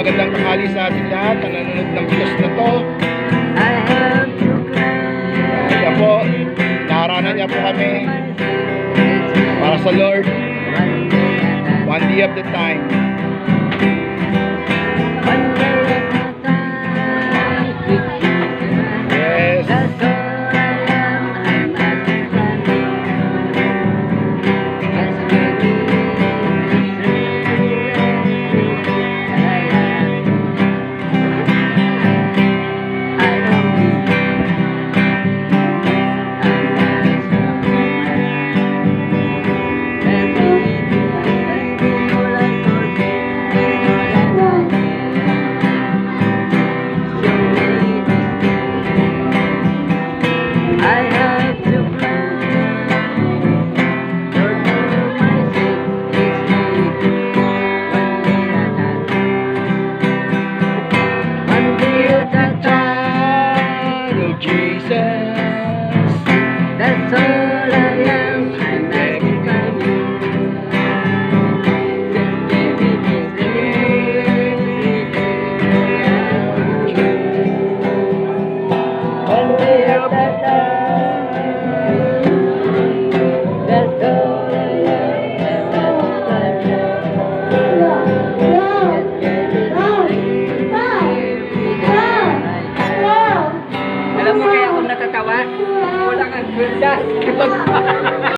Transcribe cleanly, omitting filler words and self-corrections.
magandang tanghali sa ating lahat na nanonood ng bigas na to. Kaya po, naaranan niya po kami para sa Lord. One day at a time.